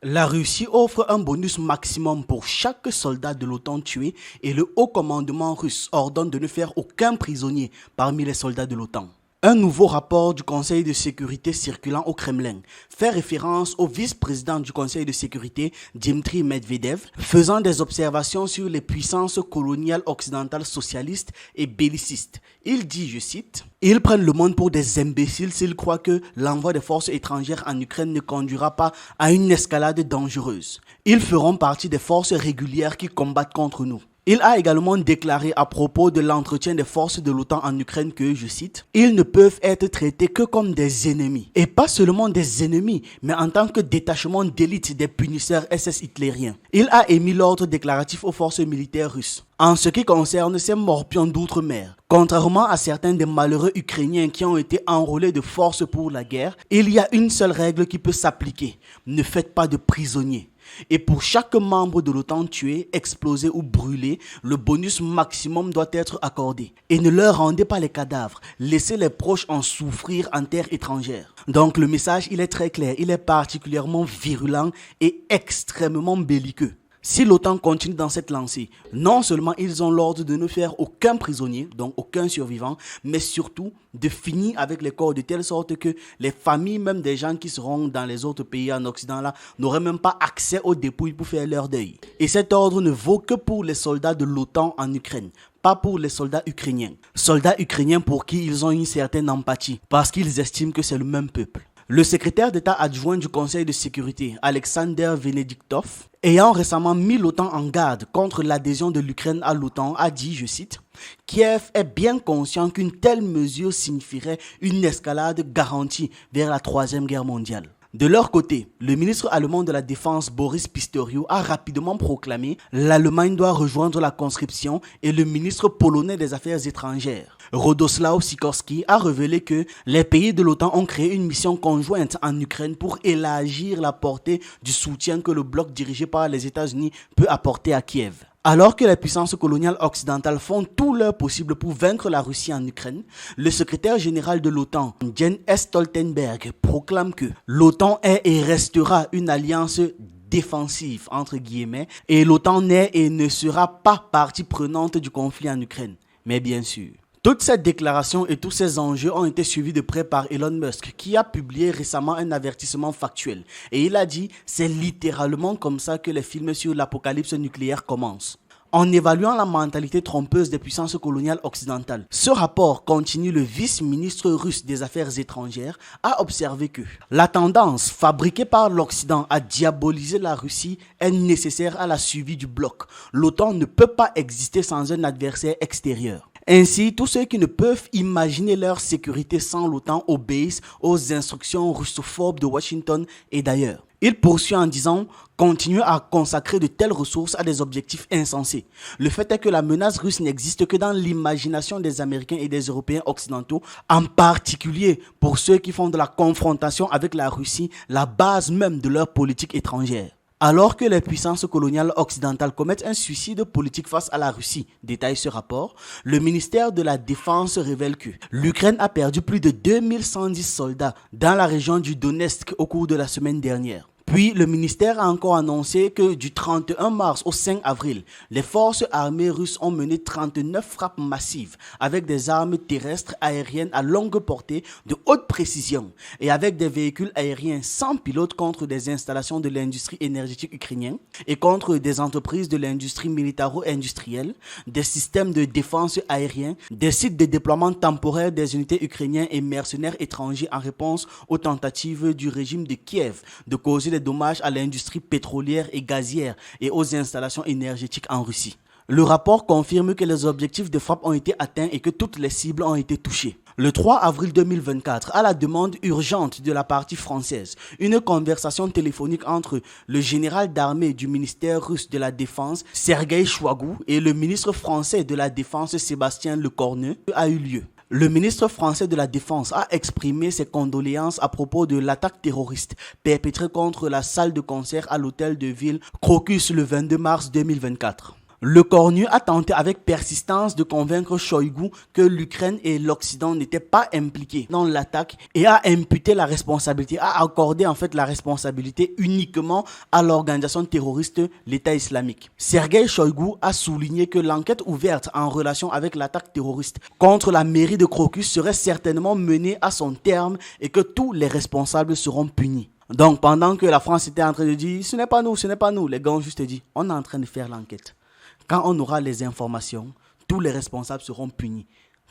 La Russie offre un bonus maximum pour chaque soldat de l'OTAN tué et le haut commandement russe ordonne de ne faire aucun prisonnier parmi les soldats de l'OTAN. Un nouveau rapport du Conseil de sécurité circulant au Kremlin fait référence au vice-président du Conseil de sécurité, Dmitry Medvedev, faisant des observations sur les puissances coloniales occidentales socialistes et bellicistes. Il dit, je cite, « Ils prennent le monde pour des imbéciles s'ils croient que l'envoi des forces étrangères en Ukraine ne conduira pas à une escalade dangereuse. Ils feront partie des forces régulières qui combattent contre nous. » Il a également déclaré à propos de l'entretien des forces de l'OTAN en Ukraine que, je cite, « Ils ne peuvent être traités que comme des ennemis. Et pas seulement des ennemis, mais en tant que détachement d'élite des punisseurs SS hitlériens. » Il a émis l'ordre déclaratif aux forces militaires russes. En ce qui concerne ces morpions d'outre-mer, contrairement à certains des malheureux Ukrainiens qui ont été enrôlés de force pour la guerre, il y a une seule règle qui peut s'appliquer. Ne faites pas de prisonniers. Et pour chaque membre de l'OTAN tué, explosé ou brûlé, le bonus maximum doit être accordé. Et ne leur rendez pas les cadavres, laissez les proches en souffrir en terre étrangère. Donc le message, il est très clair, il est particulièrement virulent et extrêmement belliqueux. Si l'OTAN continue dans cette lancée, non seulement ils ont l'ordre de ne faire aucun prisonnier, donc aucun survivant, mais surtout de finir avec les corps de telle sorte que les familles, même des gens qui seront dans les autres pays en Occident là, n'auraient même pas accès aux dépouilles pour faire leur deuil. Et cet ordre ne vaut que pour les soldats de l'OTAN en Ukraine, pas pour les soldats ukrainiens. Soldats ukrainiens pour qui ils ont une certaine empathie, parce qu'ils estiment que c'est le même peuple. Le secrétaire d'État adjoint du Conseil de sécurité, Alexander Venediktov, ayant récemment mis l'OTAN en garde contre l'adhésion de l'Ukraine à l'OTAN, a dit, je cite, « Kiev est bien conscient qu'une telle mesure signifierait une escalade garantie vers la Troisième Guerre mondiale. » De leur côté, le ministre allemand de la Défense Boris Pistorius a rapidement proclamé « L'Allemagne doit rejoindre la conscription » et le ministre polonais des Affaires étrangères, Radoslaw Sikorski, a révélé que les pays de l'OTAN ont créé une mission conjointe en Ukraine pour élargir la portée du soutien que le bloc dirigé par les États-Unis peut apporter à Kiev. Alors que les puissances coloniales occidentales font tout leur possible pour vaincre la Russie en Ukraine, le secrétaire général de l'OTAN, Jens Stoltenberg, proclame que l'OTAN est et restera une alliance défensive, entre guillemets, et l'OTAN n'est et ne sera pas partie prenante du conflit en Ukraine. Mais bien sûr. Toute cette déclaration et tous ces enjeux ont été suivis de près par Elon Musk, qui a publié récemment un avertissement factuel. Et il a dit « C'est littéralement comme ça que les films sur l'apocalypse nucléaire commencent ». En évaluant la mentalité trompeuse des puissances coloniales occidentales, ce rapport continue. Le vice-ministre russe des Affaires étrangères a observé que la tendance fabriquée par l'Occident à diaboliser la Russie est nécessaire à la survie du bloc. L'OTAN ne peut pas exister sans un adversaire extérieur. Ainsi, tous ceux qui ne peuvent imaginer leur sécurité sans l'OTAN obéissent aux instructions russophobes de Washington et d'ailleurs. Il poursuit en disant « Continuez à consacrer de telles ressources à des objectifs insensés. Le fait est que la menace russe n'existe que dans l'imagination des Américains et des Européens occidentaux, en particulier pour ceux qui font de la confrontation avec la Russie la base même de leur politique étrangère. » Alors que les puissances coloniales occidentales commettent un suicide politique face à la Russie, détaille ce rapport, le ministère de la Défense révèle que l'Ukraine a perdu plus de 2110 soldats dans la région du Donetsk au cours de la semaine dernière. Puis, le ministère a encore annoncé que du 31 mars au 5 avril, les forces armées russes ont mené 39 frappes massives avec des armes terrestres aériennes à longue portée de haute précision et avec des véhicules aériens sans pilote contre des installations de l'industrie énergétique ukrainienne et contre des entreprises de l'industrie militaro-industrielle, des systèmes de défense aériens, des sites de déploiement temporaire des unités ukrainiennes et mercenaires étrangers en réponse aux tentatives du régime de Kiev de causer des dommages à l'industrie pétrolière et gazière et aux installations énergétiques en Russie. Le rapport confirme que les objectifs de frappe ont été atteints et que toutes les cibles ont été touchées. Le 3 avril 2024, à la demande urgente de la partie française, une conversation téléphonique entre le général d'armée du ministère russe de la Défense, Sergueï Shoigu, et le ministre français de la Défense, Sébastien Lecornu, a eu lieu. Le ministre français de la Défense a exprimé ses condoléances à propos de l'attaque terroriste perpétrée contre la salle de concert à l'hôtel de ville Crocus le 22 mars 2024. Le Cornu a tenté avec persistance de convaincre Shoigu que l'Ukraine et l'Occident n'étaient pas impliqués dans l'attaque et a imputé la responsabilité, a accordé en fait la responsabilité uniquement à l'organisation terroriste l'État islamique. Sergei Shoigu a souligné que l'enquête ouverte en relation avec l'attaque terroriste contre la mairie de Crocus serait certainement menée à son terme et que tous les responsables seront punis. Donc pendant que la France était en train de dire « ce n'est pas nous », les gars ont juste dit « on est en train de faire l'enquête ». Quand on aura les informations, tous les responsables seront punis,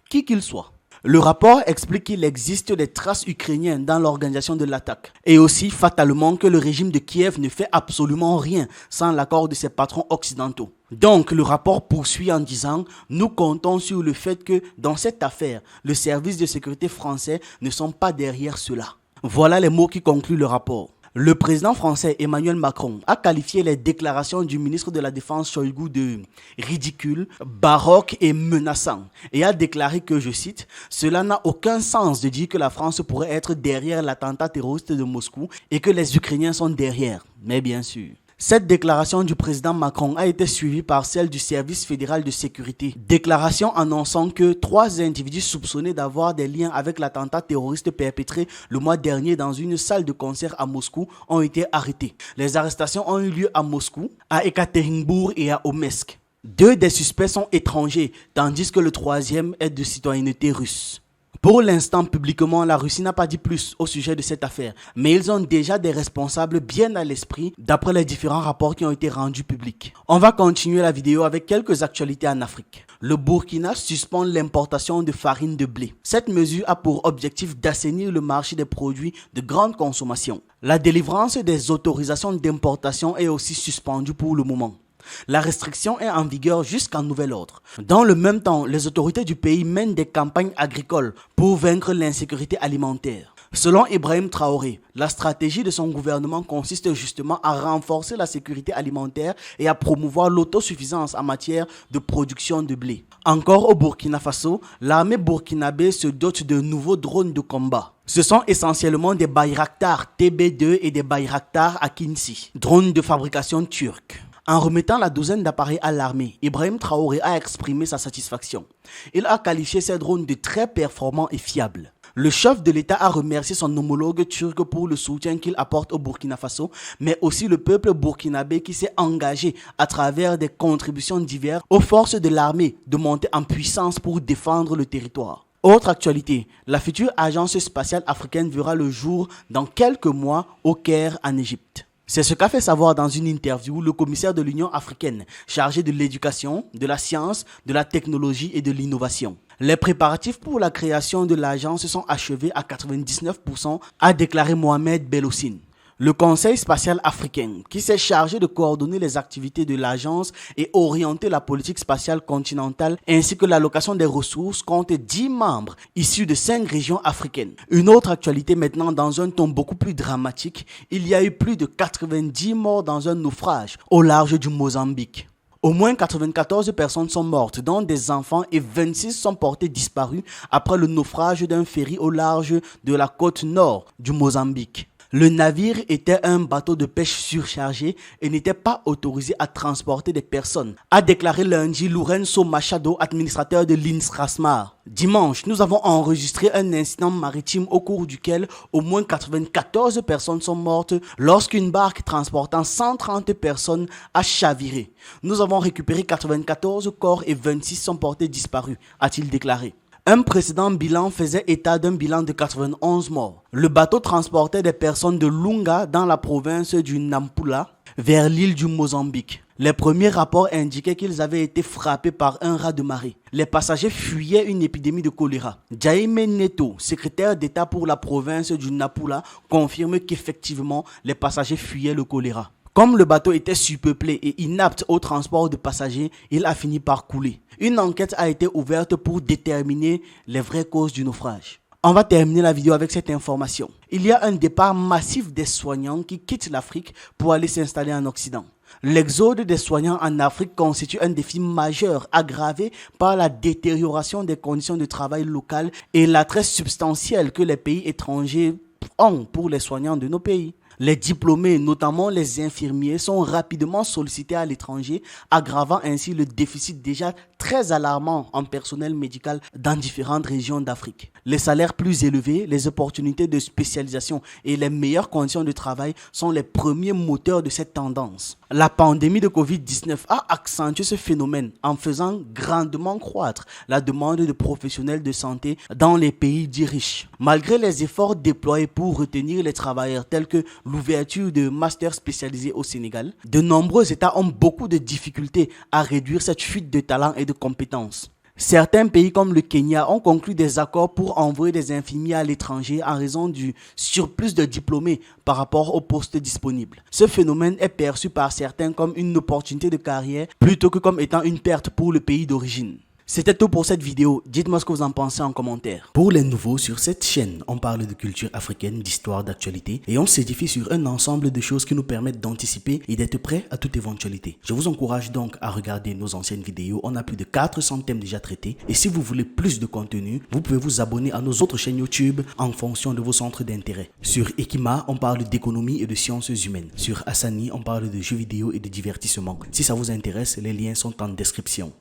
qui qu'ils soient. Le rapport explique qu'il existe des traces ukrainiennes dans l'organisation de l'attaque et aussi fatalement que le régime de Kiev ne fait absolument rien sans l'accord de ses patrons occidentaux. Donc le rapport poursuit en disant « Nous comptons sur le fait que dans cette affaire, le service de sécurité français ne sont pas derrière cela ». Voilà les mots qui concluent le rapport. Le président français Emmanuel Macron a qualifié les déclarations du ministre de la Défense Shoigu de ridicules, baroques et menaçants et a déclaré que, je cite, « Cela n'a aucun sens de dire que la France pourrait être derrière l'attentat terroriste de Moscou et que les Ukrainiens sont derrière. Mais bien sûr. » Cette déclaration du président Macron a été suivie par celle du service fédéral de sécurité. Déclaration annonçant que 3 individus soupçonnés d'avoir des liens avec l'attentat terroriste perpétré le mois dernier dans une salle de concert à Moscou ont été arrêtés. Les arrestations ont eu lieu à Moscou, à Ekaterinbourg et à Omsk. 2 des suspects sont étrangers, tandis que le 3e est de citoyenneté russe. Pour l'instant, publiquement, la Russie n'a pas dit plus au sujet de cette affaire, mais ils ont déjà des responsables bien à l'esprit d'après les différents rapports qui ont été rendus publics. On va continuer la vidéo avec quelques actualités en Afrique. Le Burkina suspend l'importation de farine de blé. Cette mesure a pour objectif d'assainir le marché des produits de grande consommation. La délivrance des autorisations d'importation est aussi suspendue pour le moment. La restriction est en vigueur jusqu'en nouvel ordre. Dans le même temps, les autorités du pays mènent des campagnes agricoles pour vaincre l'insécurité alimentaire. Selon Ibrahim Traoré, la stratégie de son gouvernement consiste justement à renforcer la sécurité alimentaire et à promouvoir l'autosuffisance en matière de production de blé. Encore au Burkina Faso, l'armée burkinabé se dote de nouveaux drones de combat. Ce sont essentiellement des Bayraktar TB2 et des Bayraktar Akinci, drones de fabrication turque. En remettant la douzaine d'appareils à l'armée, Ibrahim Traoré a exprimé sa satisfaction. Il a qualifié ces drones de très performants et fiables. Le chef de l'État a remercié son homologue turc pour le soutien qu'il apporte au Burkina Faso, mais aussi le peuple burkinabé qui s'est engagé à travers des contributions diverses aux forces de l'armée de monter en puissance pour défendre le territoire. Autre actualité, la future agence spatiale africaine verra le jour dans quelques mois au Caire en Égypte. C'est ce qu'a fait savoir dans une interview le commissaire de l'Union africaine chargé de l'éducation, de la science, de la technologie et de l'innovation. Les préparatifs pour la création de l'agence sont achevés à 99%, a déclaré Mohamed Bellossine. Le Conseil spatial africain, qui s'est chargé de coordonner les activités de l'agence et orienter la politique spatiale continentale ainsi que l'allocation des ressources, compte 10 membres issus de 5 régions africaines. Une autre actualité maintenant dans un ton beaucoup plus dramatique, il y a eu plus de 90 morts dans un naufrage au large du Mozambique. Au moins 94 personnes sont mortes, dont des enfants, et 26 sont portés disparus après le naufrage d'un ferry au large de la côte nord du Mozambique. Le navire était un bateau de pêche surchargé et n'était pas autorisé à transporter des personnes, a déclaré lundi Lourenço Machado, administrateur de l'INSRASMAR. Dimanche, nous avons enregistré un incident maritime au cours duquel au moins 94 personnes sont mortes lorsqu'une barque transportant 130 personnes a chaviré. Nous avons récupéré 94 corps et 26 sont portés disparus, a-t-il déclaré. Un précédent bilan faisait état d'un bilan de 91 morts. Le bateau transportait des personnes de Lunga dans la province du Nampula vers l'île du Mozambique. Les premiers rapports indiquaient qu'ils avaient été frappés par un raz de marée. Les passagers fuyaient une épidémie de choléra. Jaime Neto, secrétaire d'État pour la province du Nampula, confirme qu'effectivement les passagers fuyaient le choléra. Comme le bateau était surpeuplé et inapte au transport de passagers, il a fini par couler. Une enquête a été ouverte pour déterminer les vraies causes du naufrage. On va terminer la vidéo avec cette information. Il y a un départ massif des soignants qui quittent l'Afrique pour aller s'installer en Occident. L'exode des soignants en Afrique constitue un défi majeur aggravé par la détérioration des conditions de travail locales et l'attrait substantiel que les pays étrangers ont pour les soignants de nos pays. Les diplômés, notamment les infirmiers, sont rapidement sollicités à l'étranger, aggravant ainsi le déficit déjà très alarmant en personnel médical dans différentes régions d'Afrique. Les salaires plus élevés, les opportunités de spécialisation et les meilleures conditions de travail sont les premiers moteurs de cette tendance. La pandémie de Covid-19 a accentué ce phénomène en faisant grandement croître la demande de professionnels de santé dans les pays dits riches. Malgré les efforts déployés pour retenir les travailleurs tels que l'ouverture de masters spécialisés au Sénégal, de nombreux États ont beaucoup de difficultés à réduire cette fuite de talents et de compétences. Certains pays comme le Kenya ont conclu des accords pour envoyer des infirmiers à l'étranger en raison du surplus de diplômés par rapport aux postes disponibles. Ce phénomène est perçu par certains comme une opportunité de carrière plutôt que comme étant une perte pour le pays d'origine. C'était tout pour cette vidéo, dites-moi ce que vous en pensez en commentaire. Pour les nouveaux sur cette chaîne, on parle de culture africaine, d'histoire, d'actualité et on s'édifie sur un ensemble de choses qui nous permettent d'anticiper et d'être prêts à toute éventualité. Je vous encourage donc à regarder nos anciennes vidéos, on a plus de 400 thèmes déjà traités et si vous voulez plus de contenu, vous pouvez vous abonner à nos autres chaînes YouTube en fonction de vos centres d'intérêt. Sur Ekima, on parle d'économie et de sciences humaines. Sur Hassani, on parle de jeux vidéo et de divertissement. Si ça vous intéresse, les liens sont en description.